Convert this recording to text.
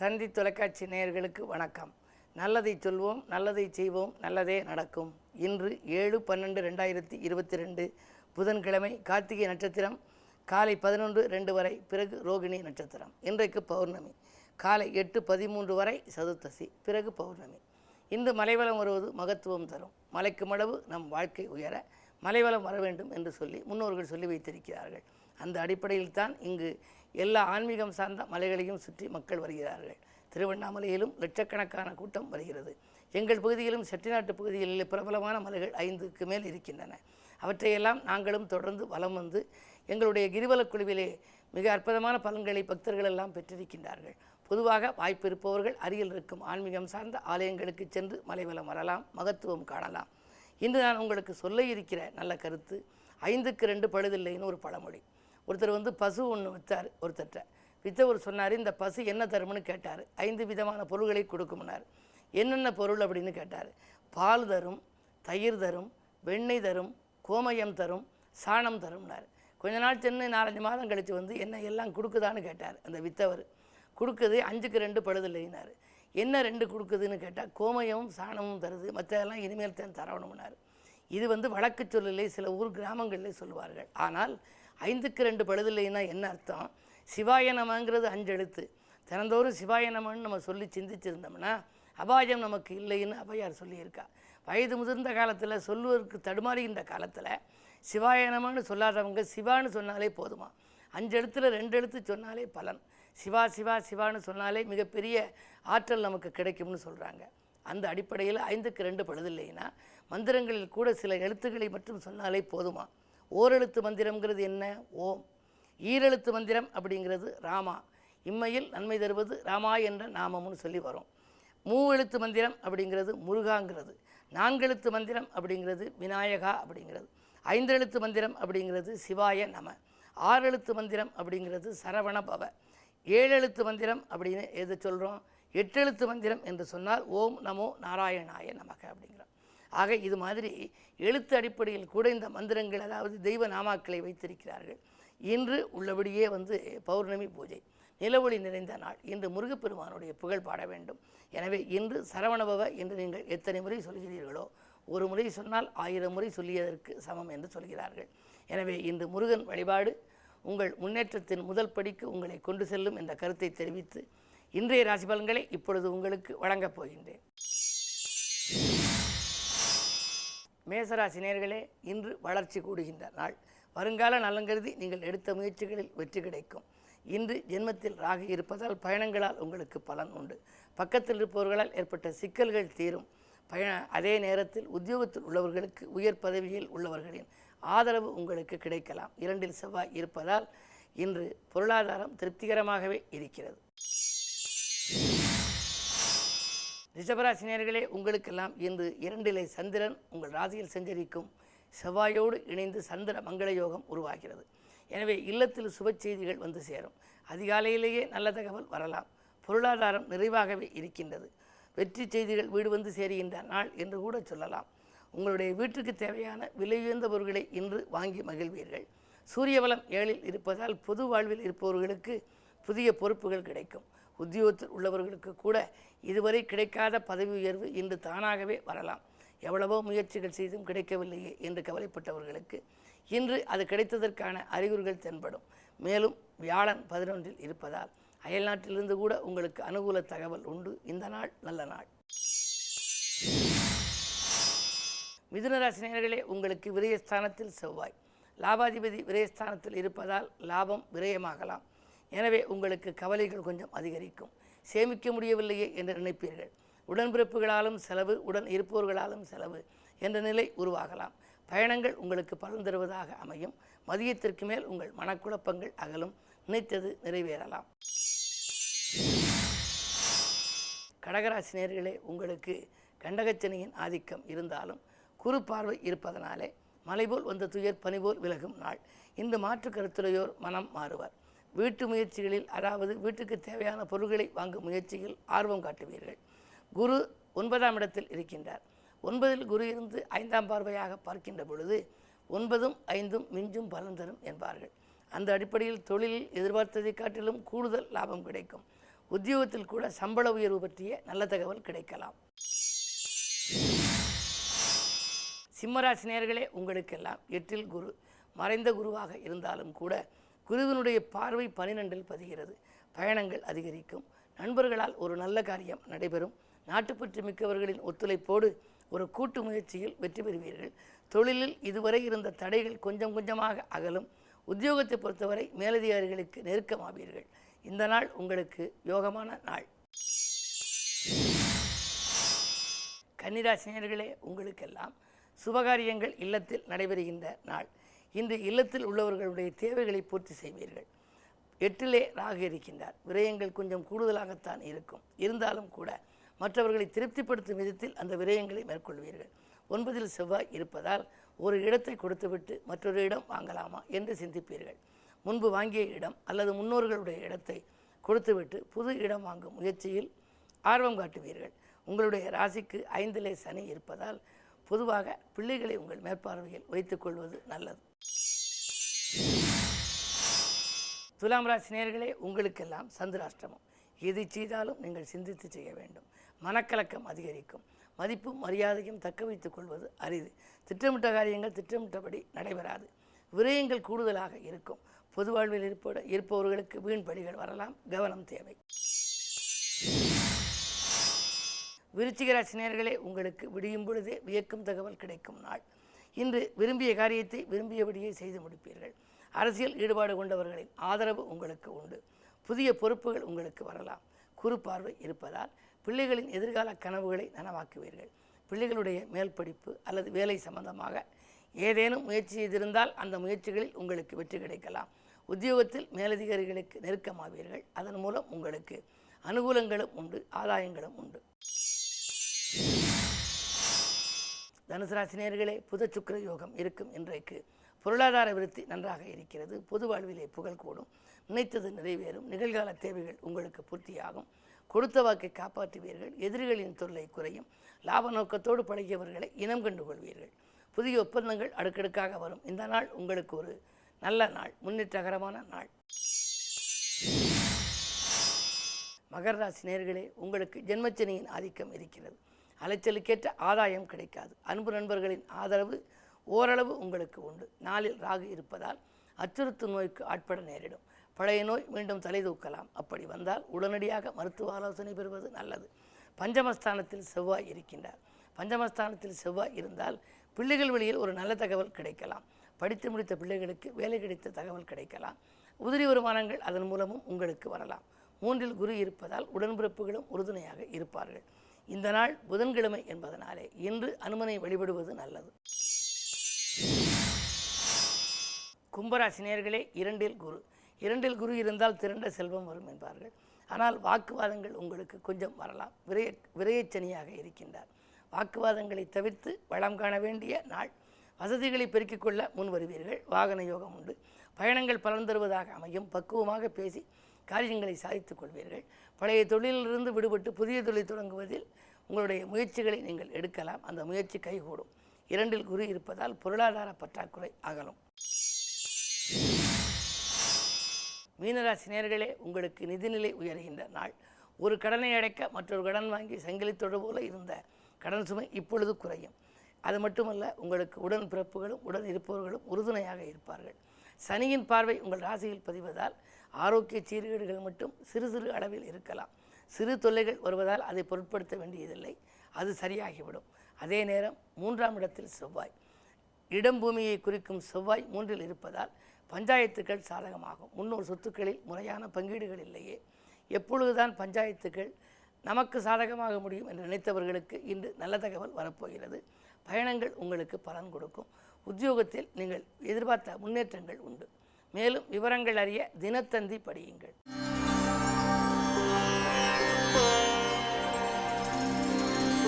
தந்தி தொலைக்காட்சி நேயர்களுக்கு வணக்கம். நல்லதை சொல்வோம், நல்லதை செய்வோம், நல்லதே நடக்கும். இன்று 7/12/2022 புதன்கிழமை. கார்த்திகை நட்சத்திரம் காலை 11:02 வரை, பிறகு ரோகிணி நட்சத்திரம். இன்றைக்கு பௌர்ணமி காலை 8:13 வரை சதுர்த்தசி, பிறகு பௌர்ணமி. இன்று மலைவலம் வருவது மகத்துவம் தரும். மலைக்கு மடவு நம் வாழ்க்கை உயர மலைவலம் வர வேண்டும் என்று சொல்லி முன்னோர்கள் சொல்லி வைத்திருக்கிறார்கள். அந்த அடிப்படையில் தான் இங்கு எல்லா ஆன்மீகம் சார்ந்த மலைகளையும் சுற்றி மக்கள் வருகிறார்கள். திருவண்ணாமலையிலும் லட்சக்கணக்கான கூட்டம் வருகிறது. எங்கள் பகுதியிலும் செட்டிநாட்டு பகுதிகளில் பிரபலமான மலைகள் 5க்கு மேல் இருக்கின்றன. அவற்றையெல்லாம் நாங்களும் தொடர்ந்து வலம் வந்து எங்களுடைய கிரிவல குழுவிலே மிக அற்புதமான பலன்களை பக்தர்கள் எல்லாம் பெற்றிருக்கின்றார்கள். பொதுவாக வாய்ப்பு இருப்பவர்கள் அருகில் இருக்கும் ஆன்மீகம் சார்ந்த ஆலயங்களுக்கு சென்று மலைவலம் வரலாம், மகத்துவம் காணலாம். இன்று நான் உங்களுக்கு சொல்ல இருக்கிற நல்ல கருத்து, 5க்கு 2 பழுதில்லைன்னு ஒரு பழமொழி. ஒருத்தர் பசு ஒன்று விற்றார். ஒருத்தர்கிட்ட விற்றவர் சொன்னார், இந்த பசு என்ன தரும்னு கேட்டார். 5 விதமான பொருள்களை கொடுக்கும்னார். என்னென்ன பொருள் அப்படின்னு கேட்டார். பால் தரும், தயிர் தரும், வெண்ணெய் தரும், கோமயம் தரும், சாணம் தரும்னார். கொஞ்ச நாள் சென்று 4-5 மாதம் கழித்து என்ன எல்லாம் கொடுக்குதான்னு கேட்டார். அந்த விற்றவர் கொடுக்குது 5க்கு 2 பழுதில்லைனார். என்ன 2 கொடுக்குதுன்னு கேட்டால் கோமயமும் சாணமும் தருது, மற்றதெல்லாம் இனிமேல் தான் தரணும்னார். இது வழக்கு சொல்லலை, சில ஊர் கிராமங்களில் சொல்லுவார்கள். ஆனால் 5க்கு 2 பழுதில்லைன்னா என்ன அர்த்தம்? சிவாய நமங்கிறது 5 எழுத்து. தினந்தோறும் சிவாய நமன்னு நம்ம சொல்லி சிந்திச்சிருந்தோம்னா அபாயம் நமக்கு இல்லைன்னு அவையார் சொல்லியிருக்கா. வயது முதிர்ந்த காலத்தில் சொல்லுவதற்கு தடுமாறுகின்ற காலத்தில் சிவாய நமன்னு சொல்லாதவங்க சிவான்னு சொன்னாலே போதுமா. 5 எழுத்தில் 2 எழுத்து சொன்னாலே பலன். சிவா சிவா சிவான்னு சொன்னாலே மிகப்பெரிய ஆற்றல் நமக்கு கிடைக்கும்னு சொல்கிறாங்க. அந்த அடிப்படையில் 5க்கு 2 பழுதில்லைன்னா மந்திரங்களில் கூட சில எழுத்துக்களை மட்டும் சொன்னாலே போதுமா. ஓரெழுத்து மந்திரம்ங்கிறது என்ன? ஓம். ஈரெழுத்து மந்திரம் அப்படிங்கிறது ராமா. இம்மையில் நன்மை தருவது ராமா என்ற நாமம்னு சொல்லி வரும். 3 எழுத்து மந்திரம் அப்படிங்கிறது முருகாங்கிறது. 4 எழுத்து மந்திரம் அப்படிங்கிறது விநாயகா அப்படிங்கிறது. 5 எழுத்து மந்திரம் அப்படிங்கிறது சிவாய நம. 6 எழுத்து மந்திரம் அப்படிங்கிறது சரவண பவ. 7 எழுத்து மந்திரம் அப்படின்னு எது சொல்கிறோம்? 8 எழுத்து மந்திரம் என்று சொன்னால் ஓம் நமோ நாராயணாய நமக அப்படிங்கிறோம். ஆக இது மாதிரி எழுத்து அடிப்படையில் கூட இந்த மந்திரங்கள், அதாவது தெய்வ நாமாக்களை வைத்திருக்கிறார்கள். இன்று உள்ளபடியே பௌர்ணமி பூஜை, நிலவொளி நிறைந்த நாள். இன்று முருகப்பெருமானுடைய புகழ் பாட வேண்டும். எனவே இன்று சரவணபவ என்று நீங்கள் எத்தனை முறை சொல்கிறீர்களோ, ஒரு முறை சொன்னால் 1000 முறை சொல்லியதற்கு சமம் என்று சொல்கிறார்கள். எனவே இன்று முருகன் வழிபாடு உங்கள் முன்னேற்றத்தின் முதல் படிக்கு உங்களை கொண்டு செல்லும் என்ற கருத்தை தெரிவித்து இன்றைய ராசி பலன்களை இப்பொழுது உங்களுக்கு வழங்கப் போகின்றேன். மேசராசி நேயர்களே, இன்று வளர்ச்சி கூடுகின்ற நாள். வருங்கால நலங்கருதி நீங்கள் எடுத்த முயற்சிகளில் வெற்றி கிடைக்கும். இன்று ஜென்மத்தில் ராகு இருப்பதால் பயணங்களால் உங்களுக்கு பலன் உண்டு. பக்கத்தில் இருப்பவர்களால் ஏற்பட்ட சிக்கல்கள் தீரும். அதே நேரத்தில் உத்தியோகத்தில் உள்ளவர்களுக்கு உயர் பதவியில் உள்ளவர்களின் ஆதரவு உங்களுக்கு கிடைக்கலாம். 2இல் செவ்வாய் இருப்பதால் இன்று பொருளாதாரம் திருப்திகரமாகவே இருக்கிறது. ரிஷபராசினியர்களே, உங்களுக்கெல்லாம் இன்று 2இலே சந்திரன் உங்கள் ராசியில் சஞ்சரிக்கும். செவ்வாயோடு இணைந்து சந்திர மங்கள யோகம் உருவாகிறது. எனவே இல்லத்தில் சுப செய்திகள் சேரும். அதிகாலையிலேயே நல்ல தகவல் வரலாம். பொருளாதாரம் நிறைவாகவே இருக்கின்றது. வெற்றி செய்திகள் வீடு சேருகின்ற நாள் என்று கூட சொல்லலாம். உங்களுடைய வீட்டுக்கு தேவையான விலையுயர்ந்த பொருட்களை இன்று வாங்கி மகிழ்வீர்கள். சூரிய பலம் 7இல் இருப்பதால் பொது வாழ்வில் இருப்பவர்களுக்கு புதிய பொறுப்புகள் கிடைக்கும். உத்தியோகத்தில் உள்ளவர்களுக்கு கூட இதுவரை கிடைக்காத பதவி உயர்வு இன்று தானாகவே வரலாம். எவ்வளவோ முயற்சிகள் செய்தும் கிடைக்கவில்லையே என்று கவலைப்பட்டவர்களுக்கு இன்று அது கிடைத்ததற்கான அறிகுறிகள் தென்படும். மேலும் வியாழன் 11இல் இருப்பதால் அயல்நாட்டிலிருந்து கூட உங்களுக்கு அனுகூல தகவல் உண்டு. இந்த நாள் நல்ல நாள். மிதுனராசி நேயர்களே, உங்களுக்கு விரயஸ்தானத்தில் செவ்வாய், லாபாதிபதி விரயஸ்தானத்தில் இருப்பதால் லாபம் விரயமாகலாம். எனவே உங்களுக்கு கவலைகள் கொஞ்சம் அதிகரிக்கும். சேமிக்க முடியவில்லையே என்று நினைப்பீர்கள். உடன்பிறப்புகளாலும் செலவு, உடன் இருப்பவர்களாலும் செலவு என்ற நிலை உருவாகலாம். பயணங்கள் உங்களுக்கு பலன் தருவதாக அமையும். மதியத்திற்கு மேல் உங்கள் மனக்குழப்பங்கள் அகலும். நினைத்தது நிறைவேறலாம். கடகராசி நேயர்களே, உங்களுக்கு கண்டகச்சனியின் ஆதிக்கம் இருந்தாலும் குறு பார்வை இருப்பதனாலே மலைபோல் வந்த துயர் பனிபோல் விலகும் நாள். இந்த மாற்று கருத்துடையோர் மனம் மாறுவார். வீட்டு முயற்சிகளில், அதாவது வீட்டுக்கு தேவையான பொருட்களை வாங்கும் முயற்சியில் ஆர்வம் காட்டுவீர்கள். குரு 9ஆம் இடத்தில் இருக்கின்றார். 9இல் குரு இருந்து 5ஆம் பார்வையாக பார்க்கின்ற பொழுது 9ம் 5ம் மிஞ்சும் பலன் தரும் என்பார்கள். அந்த அடிப்படையில் தொழிலில் எதிர்பார்த்ததை காட்டிலும் கூடுதல் லாபம் கிடைக்கும். உத்தியோகத்தில் கூட சம்பள உயர்வு பற்றிய நல்ல தகவல் கிடைக்கலாம். சிம்மராசி நேயர்களே, உங்களுக்கெல்லாம் 8இல் குரு மறைந்த குருவாக இருந்தாலும் கூட குருவினுடைய பார்வை 12இல் பதிகிறது. பயணங்கள் அதிகரிக்கும். நண்பர்களால் ஒரு நல்ல காரியம் நடைபெறும். நாட்டுப்பற்று மிக்கவர்களின் ஒத்துழைப்போடு ஒரு கூட்டு முயற்சியில் வெற்றி பெறுவீர்கள். தொழிலில் இதுவரை இருந்த தடைகள் கொஞ்சம் கொஞ்சமாக அகலும். உத்தியோகத்தை பொறுத்தவரை மேலதிகாரிகளுக்கு நெருக்கமாவீர்கள். இந்த நாள் உங்களுக்கு யோகமான நாள். கன்னிராசினியர்களே, உங்களுக்கெல்லாம் சுபகாரியங்கள் இல்லத்தில் நடைபெறுகின்ற நாள். இன்று இல்லத்தில் உள்ளவர்களுடைய தேவைகளை பூர்த்தி செய்வீர்கள். 8இலே ராகு இருக்கின்றார். விரயங்கள் கொஞ்சம் கூடுதலாகத்தான் இருக்கும். இருந்தாலும் கூட மற்றவர்களை திருப்திப்படுத்தும் விதத்தில் அந்த விரயங்களை மேற்கொள்வீர்கள். 9இல் செவ்வாய் இருப்பதால் ஒரு இடத்தை கொடுத்துவிட்டு மற்றொரு இடம் வாங்கலாமா என்று சிந்திப்பீர்கள். முன்பு வாங்கிய இடம் அல்லது முன்னோர்களுடைய இடத்தை கொடுத்துவிட்டு புது இடம் வாங்கும் முயற்சியில் ஆர்வம் காட்டுவீர்கள். உங்களுடைய ராசிக்கு 5இலே சனி இருப்பதால் பொதுவாக பிள்ளைகளை உங்கள் மேற்பார்வையில் வைத்துக் கொள்வது நல்லது. துலாம் ராசி நேயர்களே, உங்களுக்கெல்லாம் சந்திராஷ்டமம். எது செய்தாலும் நீங்கள் சிந்தித்து செய்ய வேண்டும். மனக்கலக்கம் அதிகரிக்கும். மதிப்பும் மரியாதையும் தக்க வைத்துக் கொள்வது அரிது. திட்டமிட்ட காரியங்கள் திட்டமிட்டபடி நடைபெறாது. விரயங்கள் கூடுதலாக இருக்கும். பொது வாழ்வில் இருப்பவர்களுக்கு வீண் பலிகள் வரலாம். கவனம் தேவை. விருச்சிக ராசி நேயர்களே, உங்களுக்கு விடியும் பொழுதே வியக்கும் தகவல் கிடைக்கும் நாள். இன்று விரும்பிய காரியத்தை விரும்பியபடியே செய்து முடிப்பீர்கள். அரசியல் ஈடுபாடு கொண்டவர்களின் ஆதரவு உங்களுக்கு உண்டு. புதிய பொறுப்புகள் உங்களுக்கு வரலாம். குறு பார்வை இருப்பதால் பிள்ளைகளின் எதிர்கால கனவுகளை நனவாக்குவீர்கள். பிள்ளைகளுடைய மேல் படிப்பு அல்லது வேலை சம்பந்தமாக ஏதேனும் முயற்சி செய்திருந்தால் அந்த முயற்சிகளில் உங்களுக்கு வெற்றி கிடைக்கலாம். உத்தியோகத்தில் மேலதிகாரிகளுக்கு நெருக்கமாவீர்கள். அதன் மூலம் உங்களுக்கு அனுகூலங்களும் உண்டு, ஆதாயங்களும் உண்டு. தனுசு ராசி நேயர்களே, புத சுக்கிர யோகம் இருக்கும். இன்றைக்கு பொருளாதார விருத்தி நன்றாக இருக்கிறது. பொது வாழ்விலே புகழ் கூடும். நினைத்தது நிறைவேறும். நிகழ்கால தேவைகள் உங்களுக்கு பூர்த்தியாகும். கொடுத்த வாக்கை காப்பாற்றுவீர்கள். எதிரிகளின் தொல்லை குறையும். லாப நோக்கத்தோடு பழகியவர்களை இனம் கண்டு கொள்வீர்கள். புதிய ஒப்பந்தங்கள் அடுக்கடுக்காக வரும். இந்த நாள் உங்களுக்கு ஒரு நல்ல நாள், முன்னேற்றகரமான நாள். மகர ராசி நேயர்களே, உங்களுக்கு ஜென்மச்சனியின் ஆதிக்கம் இருக்கிறது. அலைச்சலுக்கேற்ற ஆதாயம் கிடைக்காது. அன்பு நண்பர்களின் ஆதரவு ஓரளவு உங்களுக்கு உண்டு. நாளில் ராகு இருப்பதால் அச்சுறுத்தும் நோய்க்கு ஆட்பட நேரிடும். பழைய நோய் மீண்டும் தலை தூக்கலாம். அப்படி வந்தால் உடனடியாக மருத்துவ ஆலோசனை பெறுவது நல்லது. பஞ்சமஸ்தானத்தில் செவ்வாய் இருக்கின்றார். பஞ்சமஸ்தானத்தில் செவ்வாய் இருந்தால் பிள்ளைகள் வழியில் ஒரு நல்ல தகவல் கிடைக்கலாம். படித்து முடித்த பிள்ளைகளுக்கு வேலை கிடைத்த தகவல் கிடைக்கலாம். உதிரி வருமானங்கள் அதன் மூலமும் உங்களுக்கு வரலாம். 3இல் குரு இருப்பதால் உடன்பிறப்புகளும் உறுதுணையாக இருப்பார்கள். இந்த நாள் புதன்கிழமை என்பதனாலே இன்று அனுமனை வழிபடுவது நல்லது. கும்பராசி நேயர்களே, 2இல் குரு. 2இல் குரு இருந்தால் திரண்ட செல்வம் வரும் என்பார்கள். ஆனால் வாக்குவாதங்கள் உங்களுக்கு கொஞ்சம் வரலாம். விரயச்சனியாக இருக்கின்றார். வாக்குவாதங்களை தவிர்த்து வளம் காண வேண்டிய நாள். வசதிகளை பெருக்கிக் கொள்ள முன் வருவீர்கள். வாகன யோகம் உண்டு. பயணங்கள் பலன் தருவதாக அமையும். பக்குவமாக பேசி காரியங்களை சாதித்துக் கொள்வீர்கள். பழைய தொழிலிலிருந்து விடுபட்டு புதிய தொழில் தொடங்குவதில் உங்களுடைய முயற்சிகளை நீங்கள் எடுக்கலாம். அந்த முயற்சி கைகூடும். 2இல் குரு இருப்பதால் பொருளாதார பற்றாக்குறை அகலும். மீனராசி நேயர்களே, உங்களுக்கு நிதிநிலை உயர்கின்ற நாள். ஒரு கடனை அடைக்க மற்றொரு கடன் வாங்கி சங்கிலித்தொடு போல இருந்த கடன் சுமை இப்பொழுது குறையும். அது மட்டுமல்ல, உங்களுக்கு உடன் பிறப்புகளும் உடன் இருப்பவர்களும் உறுதுணையாக இருப்பார்கள். சனியின் பார்வை உங்கள் ராசியில் பதிவதால் ஆரோக்கிய சீர்கேடுகள் மட்டும் சிறு சிறு அளவில் இருக்கலாம். சிறு தொல்லைகள் வருவதால் அதை பொருட்படுத்த வேண்டியதில்லை. அது சரியாகிவிடும். அதே நேரம் 3ஆம் இடத்தில் செவ்வாய். இடம் பூமியை குறிக்கும் செவ்வாய் 3இல் இருப்பதால் பஞ்சாயத்துக்கள் சாதகமாகும். முன்னோர் சொத்துக்களில் முறையான பங்கீடுகள் இல்லையே. எப்பொழுதுதான் பஞ்சாயத்துக்கள் நமக்கு சாதகமாக முடியும் என்று நினைத்தவர்களுக்கு இன்று நல்ல தகவல் வரப்போகிறது. பயணங்கள் உங்களுக்கு பலன் கொடுக்கும். உத்தியோகத்தில் நீங்கள் எதிர்பார்த்த முன்னேற்றங்கள் உண்டு. மேலும் விவரங்கள் அறிய தினத்தந்தி படியுங்கள்.